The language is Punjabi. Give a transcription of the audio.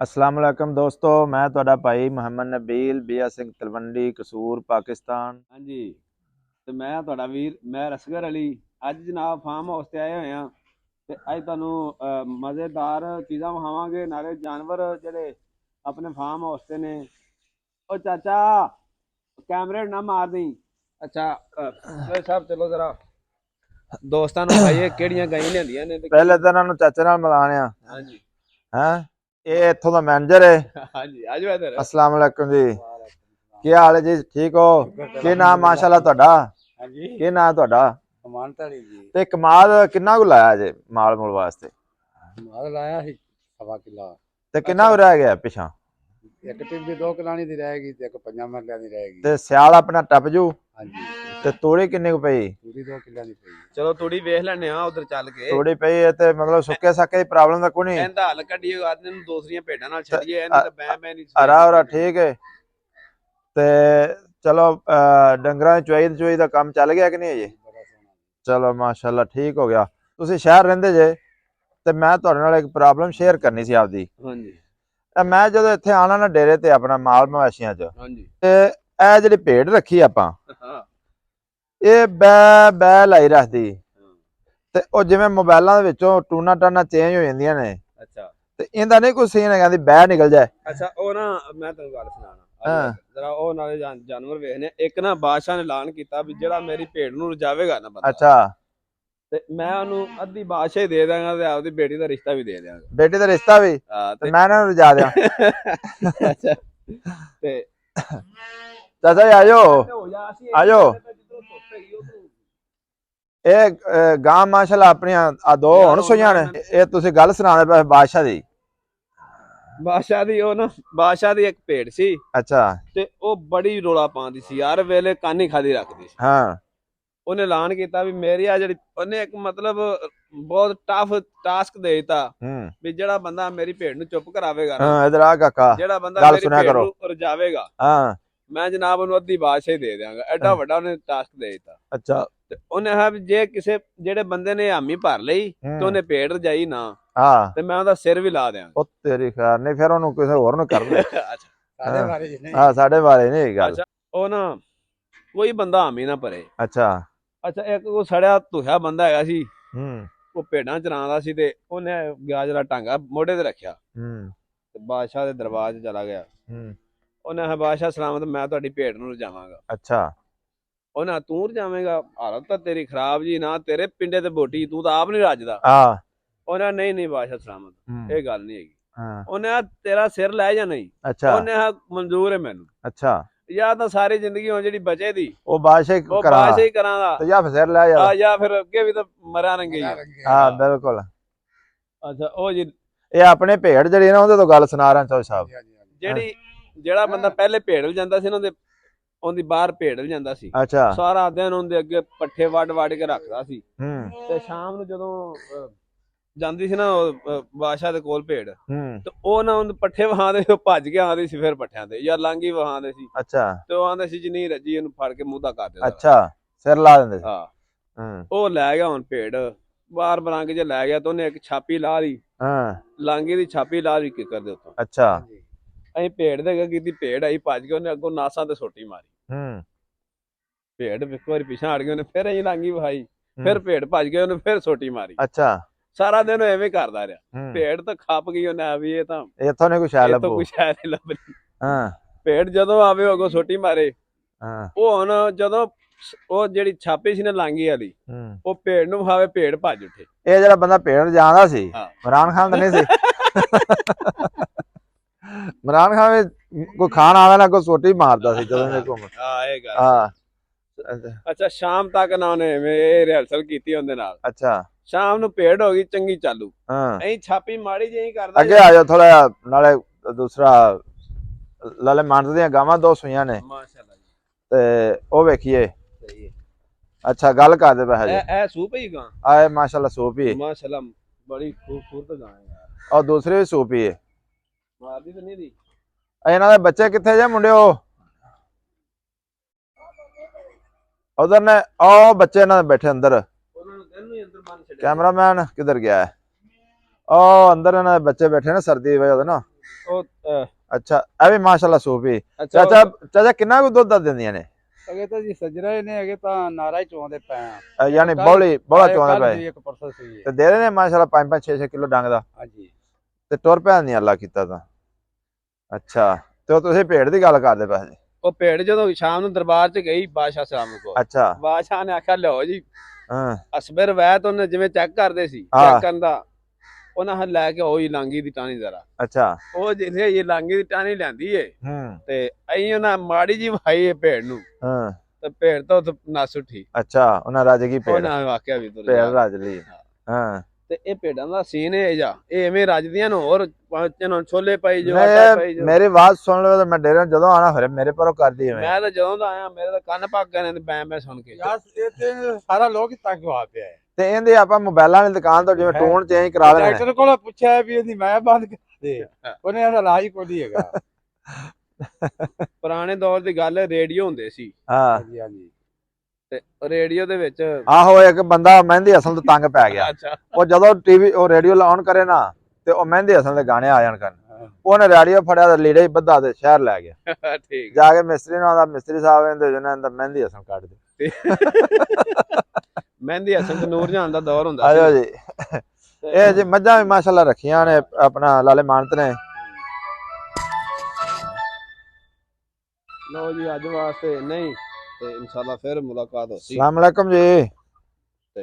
अस्सलाम वालेकुम दोस्तों, मैं ਤੁਹਾਡਾ ਭਾਈ ਮੁਹੰਮਦ ਨਬੀਲ ਬਿਆ ਸਿੰਘ ਤਲਵੰਡੀ ਕਸੂਰ ਪਾਕਿਸਤਾਨ। ਹਾਂਜੀ ਤੇ ਮੈਂ ਤੁਹਾਡਾ ਵੀਰ ਮੈਂ ਰਸਗਰ ਅਲੀ ਅੱਜ ਜਨਾਬ ਫਾਰਮ ਹਾਊਸ ਤੇ ਆਏ ਹੋਏ ਆ ਤੇ ਅੱਜ ਤੁਹਾਨੂੰ ਮਜ਼ੇਦਾਰ ਚੀਜ਼ਾਂ ਵਿਖਾਵਾਂਗੇ ਨਾਲੇ ਜਾਨਵਰ ਜਿਹੜੇ ਆਪਣੇ ਫਾਰਮ ਹਾਊਸ ਤੇ ਨੇ। ਉਹ ਚਾਚਾ ਕੈਮਰੇ ਨਾ ਮਾਰ ਦੇਈ। ਅੱਛਾ ਸੋਏ ਸਾਹਿਬ ਚਲੋ ਜ਼ਰਾ ਦੋਸਤਾਂ ਨੂੰ ਵਿਖਾਈਏ ਕਿਹੜੀਆਂ ਗਾਈਆਂ ਲਿਆਂਦੀਆਂ ਨੇ ਪਹਿਲੇ ਤਾਂ ਇਹਨਾਂ ਨੂੰ ਚਾਚੇ ਨਾਲ ਮਿਲਾਣਿਆ। ਹਾਂਜੀ ਹੈ ਇਹ ਇੱਥੋਂ ਦਾ ਮੈਨੇਜਰ ਹੈ। ਹਾਂਜੀ ਆਜੋ ਇਧਰ। अस्सलाम वालेकुम जी, ਕੀ ਹਾਲ ਹੈ ਜੀ? ਠੀਕ ਹੋ? ਕੀ ਨਾਮ ਮਾਸ਼ਾਅੱਲਾ ਤੁਹਾਡਾ? ਹਾਂਜੀ ਕੀ ਨਾਮ ਤੁਹਾਡਾ? ਕਮਾਨ ਢਾਲੀ ਜੀ। ਤੇ ਕਮਾਲ ਕਿੰਨਾ ਕੁ ਲਾਇਆ ਜੇ ਮਾਲ ਮੂਲ ਵਾਸਤੇ? ਮਾਲ ਲਾਇਆ ਸੀ 1.5 ਕਿੱਲਾ ਤੇ ਕਿੰਨਾ ਕੁ ਰਹਿ ਗਿਆ ਪਿਛਾਂ? ਇੱਕ ਟਿਪ ਦੀ 2 ਕਿਲਾਣੀ ਦੀ ਰਹੇਗੀ ਤੇ ਇੱਕ 5 ਮਰਲਿਆਂ ਦੀ ਰਹੇਗੀ। ਤੇ ਸਿਆਲ ਆਪਣਾ ਟੱਪ ਜੂ। ਹਾਂਜੀ ਤੇ ਤੋੜੀ ਕਿੰਨੇ ਕੁ ਪਈ? ਤੂੜੀ 2 ਕਿੱਲਿਆਂ ਦੀ ਪਈ। ਚਲੋ ਤੂੜੀ ਵੇਖ ਲੈਣੇ ਆ ਉਧਰ ਚੱਲ ਕੇ। ਤੋੜੀ ਪਈ ਹੈ ਤੇ ਮਤਲਬ ਸੁੱਕੇ ਸਾਕੇ ਦੀ ਪ੍ਰੋਬਲਮ ਤਾਂ ਕੋਈ ਨਹੀਂ। ਇਹਦਾ ਹੱਲ ਕੱਢੀਏ ਆਦਮੀ ਨੂੰ ਦੂਸਰੀਆਂ ਭੇਡਾਂ ਨਾਲ ਛੱਡੀਏ ਇਹਨੇ ਤਾਂ ਬੈ ਨਹੀਂ ਅਰਾ ਠੀਕ ਹੈ। ਤੇ ਚਲੋ ਡੰਗਰਾਂ ਦੀ ਚੁਆਈ ਦਾ ਕੰਮ ਚੱਲ ਗਿਆ ਕਿ ਨਹੀਂ ਅਜੇ? ਚਲੋ ਮਾਸ਼ਾਅੱਲਾ ਠੀਕ ਹੋ ਗਿਆ। ਤੁਸੀਂ ਸ਼ਹਿਰ ਰਹਿੰਦੇ ਜੇ ਤੇ ਮੈਂ ਤੁਹਾਡੇ ਨਾਲ ਇੱਕ ਪ੍ਰੋਬਲਮ ਸ਼ੇਅਰ ਕਰਨੀ ਸੀ ਆਪਦੀ। ਹਾਂਜੀ ਮੈਂ ਜਦੋਂ ਇੱਥੇ ਆਣਾ ਨਾ ਡੇਰੇ ਤੇ ਆਪਣਾ ਮਾਲ ਮਵੇਸ਼ੀਆਂ 'ਚ, ਹਾਂਜੀ ਤੇ ਇਹ ਜਿਹੜੀ ਭੇਡ ਰੱਖੀ ਆਪਾਂ, ਹਾਂ ਇਹ ਬੈ ਲਾਈ ਰੱਖਦੀ ਤੇ ਉਹ ਜਿਵੇਂ ਮੋਬਾਈਲਾਂ ਦੇ ਵਿੱਚੋਂ ਟੂਨਾ ਟਾਨਾ ਚੇਂਜ ਹੋ ਜਾਂਦੀਆਂ ਨੇ। ਅੱਛਾ ਤੇ ਇਹਦਾ ਨਹੀਂ ਕੋਈ ਸੀਨ ਹੈਗਾ ਦੀ ਬੈ ਨਿਕਲ ਜਾਏ। ਅੱਛਾ ਉਹ ਨਾ ਮੈਂ ਤੈਨੂੰ ਗੱਲ ਸੁਣਾਣਾ ਹਾਂ ਜਰਾ ਉਹ ਨਾਲੇ ਜਾਨਵਰ ਵੇਖਨੇ। ਇੱਕ ਨਾ ਬਾਦਸ਼ਾਹ ਨੇ ਐਲਾਨ ਕੀਤਾ ਵੀ ਜਿਹੜਾ ਮੇਰੀ ਭੇਡ ਨੂੰ ਰਜਾਵੇਗਾ ਨਾ ਬੰਦਾ, ਅੱਛਾ, ਤੇ ਮੈਂ ਉਹਨੂੰ ਅੱਧੀ ਬਾਦਸ਼ਾਹੀ ਦੇ ਦਾਂਗਾ ਤੇ ਆਪਦੀ ਬੇਟੀ ਦਾ ਰਿਸ਼ਤਾ ਵੀ ਦੇ ਦਿਆਂਗਾ। ਬੇਟੀ ਦਾ ਰਿਸ਼ਤਾ ਵੀ ਹਾਂ ਤੇ ਮੈਂ ਇਹਨਾਂ ਨੂੰ ਰਜਾ ਦਿਆਂ। ਅੱਛਾ ਤੇ ਚਾਚਾ ਜੀ ਆਜੋ ਆਜੋ। ਇਹ ਗਾਂ ਮਾਸ਼ਾਅੱਲਾ ਆਪਣੀਆਂ ਆ ਦੋ ਹੁਣ ਸੋਈਆਂ ਨੇ। ਇਹ ਤੁਸੀਂ ਗੱਲ ਸੁਣਾਉਂਦੇ ਪਏ ਬਾਦਸ਼ਾਹ ਦੀ। ਬਾਦਸ਼ਾਹ ਦੀ ਉਹ ਨਾ ਬਾਦਸ਼ਾਹ ਦੀ ਇੱਕ ਭੇਡ ਸੀ ਅੱਛਾ ਤੇ ਉਹ ਬੜੀ ਰੋਲਾ ਪਾਉਂਦੀ ਸੀ ਯਾਰ, ਵੇਲੇ ਕਾਨੀ ਖਾਦੀ ਰੱਖਦੀ ਸੀ। ਹਾਂ ਉਹਨੇ ਐਲਾਨ ਕੀਤਾ ਵੀ ਮੇਰੀ ਆ ਜਿਹੜੀ, ਉਹਨੇ ਇੱਕ ਮਤਲਬ ਬਹੁਤ ਟਫ ਟਾਸਕ ਦੇ ਦਿੱਤਾ ਵੀ ਜਿਹੜਾ ਬੰਦਾ ਮੇਰੀ ਭੇਡ ਨੂੰ ਚੁੱਪ ਕਰਾਵੇਗਾ ਨਾ, ਹਾਂ ਇਧਰ ਆ ਕਾਕਾ ਜਿਹੜਾ ਬੰਦਾ ਗੱਲ ਮੇਰੀ ਸੁਣਿਆ ਭੇਡ ਕਰੋ। ਨੂੰ ਰਜਾਵੇਗਾ, ਹਾਂ ਮੈਂ ਜਨਾਬ ਉਹਨੂੰ ਅੱਧੀ ਬਾਦਸ਼ਾਹੀ ਦੇ ਦਿਆਂਗਾ। ਐਡਾ ਵੱਡਾ ਉਹਨੇ ਟਾਸਕ ਦੇ ਦਿੱਤਾ। ਅੱਛਾ ਤੇ ਉਹਨੇ ਕਿਹਾ ਵੀ ਜੇ ਕਿਸੇ ਜਿਹੜੇ ਬੰਦੇ ਨੇ ਹਾਮੀ ਭਰ ਲਈ ਤੇ ਉਹਨੇ ਭੇਡ ਰਜਾਈ ਨਾ ਹਾਂ ਤੇ ਮੈਂ ਉਹਦਾ ਸਿਰ ਵੀ ਲਾ ਦਿਆਂਗਾ। ਉਹ ਤੇਰੀ ਖੈਰ ਨਹੀਂ, ਫਿਰ ਉਹਨੂੰ ਕਿਸੇ ਹੋਰ ਨੂੰ ਕਰ ਦੇ। ਅੱਛਾ ਸਾਡੇ ਬਾਰੇ ਨਹੀਂ। ਹਾਂ ਸਾਡੇ ਬਾਰੇ ਨਹੀਂ ਗੱਲ। ਅੱਛਾ ਉਹ ਨਾ ਕੋਈ ਬੰਦਾ ਹਾਮੀ ਨਾ ਭਰੇ। ਅੱਛਾ ਅੱਛਾ ਇੱਕ ਉਹ ਸੜਿਆ ਧੁਖਿਆ ਬੰਦਾ ਹੈਗਾ ਸੀ, ਹੂੰ ਉਹ ਭੇਡਾਂ ਚਰਾਉਂਦਾ ਸੀ ਤੇ ਉਹਨੇ ਗਿਆ ਜਿਹੜਾ ਟਾਂਗਾ ਮੋਢੇ ਤੇ ਰੱਖਿਆ ਹੂੰ ਤੇ ਬਾਦਸ਼ਾਹ ਦੇ ਦਰਬਾਰ 'ਚ ਚਲਾ ਗਿਆ। ਹੂੰ ਉਹਨੇ ਕਿਹਾ ਬਾਦਸ਼ਾਹ ਸਲਾਮਤ, ਮੈਂ ਤੁਹਾਡੀ ਭੇਡ ਨੂੰ ਰਜਾਵਾਂਗਾ। ਅੱਛਾ ਉਹਨਾਂ ਤੂੰ ਰਜਾਵੇਂਗਾ? ਹਾਲਤ ਤਾਂ ਤੇਰੀ ਖਰਾਬ ਜੀ, ਨਾ ਤੇਰੇ ਪਿੰਡੇ ਤੇ ਬੋਟੀ, ਤੂੰ ਤਾਂ ਆਪ ਨਹੀਂ ਰੱਜਦਾ। ਆ ਉਹਨੇ ਨਹੀਂ ਨਹੀਂ ਬਾਦਸ਼ਾਹ ਸਲਾਮਤ ਇਹ ਗੱਲ ਨਹੀਂ ਹੈਗੀ। ਹਾਂ ਉਹਨੇ ਆ ਤੇਰਾ ਸਿਰ ਲੈ ਜਾਂ ਨਹੀਂ? ਅੱਛਾ ਉਹਨੇ ਆ ਮਨਜ਼ੂਰ ਹੈ ਮੈਨੂੰ। ਅੱਛਾ ਜਾਂ ਤਾਂ ਸਾਰੀ ਜ਼ਿੰਦਗੀ ਹੁਣ ਜਿਹੜੀ ਬਚੇ ਦੀ ਉਹ ਬਾਦਸ਼ਾਹ ਉਹ ਕਰਾ ਬਾਦਸ਼ਾਹ ਹੀ ਕਰਾਂਗਾ ਤੇ ਜਾਂ ਫਿਰ ਲੈ ਜਾ। ਜਾਂ ਫਿਰ ਅੱਗੇ ਵੀ ਤਾਂ ਮਰਾਂ ਰੰਗੇ। ਹਾਂ ਬਿਲਕੁਲ। ਅੱਛਾ ਉਹ ਜੀ ਇਹ ਆਪਣੇ ਭੇਡ ਜਿਹੜੀ ਨਾ ਉਹਦੇ ਤੋਂ ਗੱਲ ਸੁਣਾ ਰਿਹਾ ਚੌ ਸਾਹਿਬ। ਜਿਹੜਾ ਬੰਦਾ ਪਹਿਲੇ ਭੇਡ ਵੀ ਜਾਂਦਾ ਸੀ ਨਾ ਉਹਦੀ ਬਾਹਰ ਭੇਡ ਵੀ ਜਾਂਦਾ ਸੀ, ਅੱਛਾ ਸਾਰਾ ਦਿਨ ਉਹਦੇ ਅੱਗੇ ਪੱਠੇ ਵੱਢ ਕੇ ਰੱਖਦਾ ਸੀ। ਹੂੰ ਤੇ ਸ਼ਾਮ ਨੂੰ ਜਦੋਂ ਜਾਂਦੀ ਸੀ ਨਾ ਬਾਦਸ਼ਾਹ ਦੇ ਕੋਲ ਭੇਡ, ਹੂੰ ਤੇ ਉਹ ਨਾ ਉਹਨੂੰ ਪੱਠੇ ਵਹਾਉਂਦੇ ਸੀ, ਉਹ ਭੱਜ ਕੇ ਆਉਂਦੇ ਸੀ ਫਿਰ ਪੱਠਿਆਂ ਤੇ ਜਾਂ ਲਾਂਗੀ ਵਹਾਉਂਦੇ ਸੀ। ਅੱਛਾ ਤੇ ਉਹ ਆਂਦੇ ਸੀ ਜੀ ਨਹੀਂ ਰੱਜੀ ਇਹਨੂੰ ਫੜ ਕੇ ਮੂੰਹ ਦਾ ਕਰ ਦੇ। ਅੱਛਾ ਸਿਰ ਲਾ ਦਿੰਦੇ ਸੀ। ਹਾਂ ਹੂੰ ਉਹ ਲੈ ਗਿਆ ਹੁਣ ਭੇਡ ਬਾਹਰ ਬਰੰਗ ਜੇ ਲੈ ਗਿਆ ਤੇ ਉਹਨੇ ਇੱਕ ਛਾਪੀ ਲਾ ਲਈ, ਹਾਂ ਲਾਂਗੀ ਦੀ ਛਾਪੀ ਲਾ ਲਈ ਕਿੱਕਰ ਦੇ ਉੱਤੋਂ। ਅੱਛਾ ਅਸੀਂ ਭੇਡ ਦੇ ਅੱਗੇ ਕੀਤੀ, ਭੇਡ ਆਈ ਭੱਜ ਕੇ, ਉਹਨੇ ਅੱਗੋਂ ਨਾਸਾਂ ਤੇ ਸੋਟੀ ਮਾਰੀ। ਹੂੰ ਭੇਡ ਇੱਕ ਵਾਰੀ ਪਿਛਾਂ ਹਟ ਗਈ, ਉਹਨੇ ਫਿਰ ਅਸੀਂ ਲਾਂਗੀ ਵਹਾਈ, ਫਿਰ ਭੇਡ ਭੱਜ ਗਏ, ਉਹਨੇ ਫਿਰ ਸੋਟੀ ਮਾਰੀ। ਅੱਛਾ ਸਾਰਾ ਦਿਨ ਐਵੇਂ ਕਰਦਾ ਰਿਹਾ। ਭੇਡ ਤਾਂ ਖੱਪ ਗਈ, ਉਹਨੇ ਆ ਵੀ ਇਹ ਤਾਂ ਇੱਥੋਂ ਨੇ ਕੁਛ ਆ ਇਹ ਤਾਂ ਲੱਭੋ। ਕੁਛ ਹੈ ਨਹੀਂ ਲੱਭਣੀ। ਹਾਂ ਭੇਡ ਜਦੋਂ ਆਵੇ ਅੱਗੋਂ ਸੋਟੀ ਮਾਰੇ। ਹਾਂ ਉਹ ਹੁਣ ਜਦੋਂ ਉਹ ਜਿਹੜੀ ਛਾਪੀ ਸੀ ਨਾ ਲਾਂਗੀ ਵਾਲੀ, ਹੂੰ ਉਹ ਭੇਡ ਨੂੰ ਵਹਾਵੇ, ਭੇਡ ਭੱਜ ਉੱਠੇ। ਇਹ ਜਿਹੜਾ ਬੰਦਾ ਭੇਡ ਜਾਂਦਾ ਸੀ ਹਾਂ। ਇਮਰਾਨ ਖਾਨ ਤਾਂ ਨਹੀਂ ਸੀ? ਇਮਰਾਨ ਖਾਨ ਵੀ ਕੋਈ ਖਾਣ ਆਵੇ ਨਾ ਕੋਈ ਸੋਟੀ ਮਾਰਦਾ ਸੀ ਜਦੋਂ ਇਹ ਘੁੰਮ। ਹਾਂ ਇਹ ਗੱਲ। ਹਾਂ ਅੱਛਾ ਸ਼ਾਮ ਤੱਕ ਨਾ ਉਹਨੇ ਇਹ ਰਿਹਰਸਲ ਕੀਤੀ ਉਹਦੇ ਨਾਲ। ਅੱਛਾ ਸ਼ਾਮ ਨੂੰ ਭੇਡ ਹੋ ਗਈ ਚੰਗੀ ਚਾਲੂ। ਹਾਂ ਐਂ ਛਾਪੀ ਮਾੜੀ ਜਿਹੀ ਕਰਦਾ। ਅੱਗੇ ਆ ਜਾਓ ਥੋੜਾ, ਨਾਲੇ ਦੂਸਰਾ ਲਾਲੇ ਮਾਨਸ ਦੀਆਂ ਗਾਵਾਂ ਦੋ ਸੂਈਆਂ ਨੇ ਮਾਸ਼ਾਅੱਲਾ ਜੀ। ਤੇ ਉਹ ਵੇਖੀਏ। ਸਹੀ ਹੈ। ਅੱਛਾ ਗੱਲ ਕਰਦੇ ਪਏ ਹਜੇ। ਇਹ ਸੂਪ ਹੀ ਗਾਂ ਆਏ ਮਾਸ਼ਾਅੱਲਾ ਸੂਪ ਹੀ। ਮਾਸ਼ਾਅੱਲਾ ਬੜੀ ਖੂਬਸੂਰਤ ਗਾਂ ਹੈ ਯਾਰ। ਔਰ ਦੂਸਰੀ ਵੀ ਸੂਪ ਹੀ ਹੈ। ਮਾਰਦੀ ਤਾਂ ਨਹੀਂ ਦੀ। ਇਹਨਾਂ ਦੇ ਬੱਚੇ ਕਿੱਥੇ ਜੇ ਮੁੰਡਿਓ? ਉਧਰ ਨੇ ਉਹ ਬੱਚੇ ਇਹਨਾਂ ਦੇ ਬੈਠੇ ਅੰਦਰ। ਉਹਨਾਂ ਨੂੰ ਇਹਨੂੰ ਹੀ ਅੰਦਰ ਬੰਨ ਛੱਡਿਆ। ਕੈਮਰਾਮੈਨ ਕਿੱਧਰ ਗਿਆ ਹੈ? ਉਹ ਅੰਦਰ ਇਹਨਾਂ ਦੇ ਬੱਚੇ ਬੈਠੇ ਨੇ ਸਰਦੀ ਦੀ ਵਜ੍ਹਾ ਤੋਂ ਨਾ। ਉਹ ਅੱਛਾ ਇਹ ਵੀ ਮਾਸ਼ਾਅੱਲਾ ਸੂਪੀ। ਅੱਛਾ ਚਾਚਾ ਕਿੰਨਾ ਕੁ ਦੁੱਧ ਦਿੰਦੀਆਂ ਨੇ? ਅਗੇ ਤਾਂ ਜੀ ਸਜਰੇ ਨੇ ਅਗੇ ਤਾਂ ਨਾਰਾ ਹੀ ਚੋਂਦੇ ਪਏ ਆ ਯਾਨੀ ਬੋਲਾ ਚੋਂਦੇ ਕੱਲ ਪਏ ਦੀ ਇੱਕ ਪਰਸੋਂ ਸੀ ਤੇ ਦੇ ਰਹੇ ਨੇ ਮਾਸ਼ਾਅੱਲਾ 5-5 6-6 ਕਿਲੋ ਡੰਗ ਦਾ ਹਾਂਜੀ ਤੇ ਟੁਰ ਪਿਆ ਨਹੀਂ ਅੱਲਾ ਕੀਤਾ ਤਾਂ। ਅੱਛਾ ਤੇ ਉਹ ਤੁਸੀਂ ਭੇਡ ਦੀ ਗੱਲ ਕਰਦੇ ਪਏ ਜੀ। ਉਹ ਭੇਡ ਜਦੋਂ ਸ਼ਾਮ ਨੂੰ ਦਰਬਾਰ ਚ ਗਈ ਬਾਦਸ਼ਾਹ ਸਾਹਿਬ ਕੋਲ, ਅੱਛਾ ਬਾਦਸ਼ਾਹ ਨੇ ਆਖਿਆ ਲਿਓ ਜੀ ਹਾਂ ਅਸਬਰ ਵੈਤ ਉਹਨੇ ਜਿਵੇਂ ਚੈੱਕ ਕਰਦੇ ਸੀ ਹਾਂ। ਚੈੱਕ ਕਰਨ ਦਾ ਉਹਨਾਂ ਹੱਥ ਲੈ ਕੇ ਹੋਈ ਲਾਂਗੀ ਦੀ ਟਾਣੀ ਜ਼ਰਾ ਅੱਛਾ ਉਹ ਜਿਹਨੇ ਇਹ ਲਾਂਗੀ ਦੀ ਟਾਣੀ ਲੈਂਦੀ ਏ ਹੂੰ ਤੇ ਅਈ ਉਹਨਾਂ ਮਾੜੀ ਜੀ ਵਹਾਈ ਏ ਭੇਡ ਨੂੰ ਹਾਂ ਤੇ ਭੇਡ ਤੋਂ ਨਸ ਉੱਠੀ। ਅੱਛਾ ਉਹਨਾਂ ਰਾਜ ਕੀ ਭੇਡ ਉਹਨਾਂ ਵਾਕਿਆ ਵੀ ਤੁਰ ਭੇਡ ਜਾ ਰਾਜ ਲਈ ਹਾਂ। ਤੇ ਇਹ ਭੇਡਾਂ ਦਾ ਸੀਨ ਇਹ ਜਾ ਇਹ ਐਵੇਂ ਰੱਜਦੀਆਂ ਨੂੰ ਹੋਰ ਚਨੋਂ ਛੋਲੇ ਪਾਈ ਜੋ ਆਟਾ ਪਾਈ ਜੋ। ਮੇਰੀ ਆਵਾਜ਼ ਸੁਣ ਲਓ ਤੇ ਮੈਂ ਡੇਰੇ ਜਦੋਂ ਆਣਾ ਫਿਰ ਮੇਰੇ ਪਰੋਂ ਕਰਦੀ ਐਵੇਂ। ਮੈਂ ਤਾਂ ਜਦੋਂ ਦਾ ਆਇਆ ਮੇਰੇ ਤਾਂ ਕੰਨ ਪੱਕ ਗਏ ਨੇ ਮੈਂ ਸੁਣ ਕੇ। ਯਾਰ ਇਹ ਤੇ ਸਾਰਾ ਲੋਕ ਹੀ ਤੰਗ ਹੋਆ ਪਿਆ ਹੈ ਤੇ ਇਹਦੇ ਆਪਾਂ ਮੋਬਾਈਲਾਂ ਵਾਲੀ ਦੁਕਾਨ ਤੋਂ ਜਿਵੇਂ ਟੋਨ ਚੇਂਜ ਕਰਾ ਲੈਣੇ। ਡਾਕਟਰ ਕੋਲ ਪੁੱਛਿਆ ਵੀ ਇਹਦੀ ਮੈਂ ਬੰਦ ਕਰ ਦੇ ਉਹਨੇ ਇਹਦਾ ਇਲਾਜ ਕੋਈ ਨਹੀਂ ਹੈਗਾ। ਪੁਰਾਣੇ ਦੌਰ ਦੀ ਗੱਲ ਰੇਡੀਓ ਹੁੰਦੇ ਸੀ ਹਾਂ ਹਾਂਜੀ ਹਾਂਜੀ ਤੇ ਰੇਡੀਓ ਦੇ ਵਿੱਚ ਆਹੋ ਇੱਕ ਬੰਦਾ ਮਹਿੰਦੀ ਹਸਨ ਤੋਂ ਤੰਗ ਪੈ ਗਿਆ। ਅੱਛਾ ਉਹ ਜਦੋਂ ਟੀਵੀ ਉਹ ਰੇਡੀਓ ਲਾਉਣ ਕਰੇ ਨਾ ਤੇ ਉਹ ਮਹਿੰਦੀ ਹਸਨ ਦੇ ਗਾਣੇ ਆ ਜਾਣ ਕਰਨ। ਉਹਨੇ ਰੇਡੀਓ ਫੜਿਆ ਤੇ ਲੀੜੇ ਹੀ ਬੱਧਾ ਤੇ ਸ਼ਹਿਰ ਲੈ ਗਿਆ। ਠੀਕ ਜਾ ਕੇ ਮਿਸਤਰੀ ਨੂੰ ਆਂਦਾ ਮਿਸਤਰੀ ਸਾਹਿਬ ਇਹਦੇ ਜਨਾਂ ਦਾ ਮਹਿੰਦੀ ਹਸਨ ਕੱਢ ਦੇ। ਮਹਿੰਦੀ ਹਸਨ ਤੇ ਨੂਰ ਜਹਾਨ ਦਾ ਦੌਰ ਹੁੰਦਾ ਆਜੋ ਸੀ। ਜੀ ਇਹ ਜੀ ਮੱਝਾਂ ਵੀ ਮਾਸ਼ਾਅੱਲਾ ਰੱਖੀਆਂ ਨੇ ਆਪਣਾ ਲਾਲੇ ਮਾਨਤ ਨੇ। ਲਓ ਜੀ ਅੱਜ ਵਾਸਤੇ ਨਹੀਂ ਤੇ ਇਨਸ਼ਾਅੱਲਾ ਫਿਰ ਮੁਲਾਕਾਤ ਹੋਸੀ अस्सलाम वालेकुम जी। ਤੇ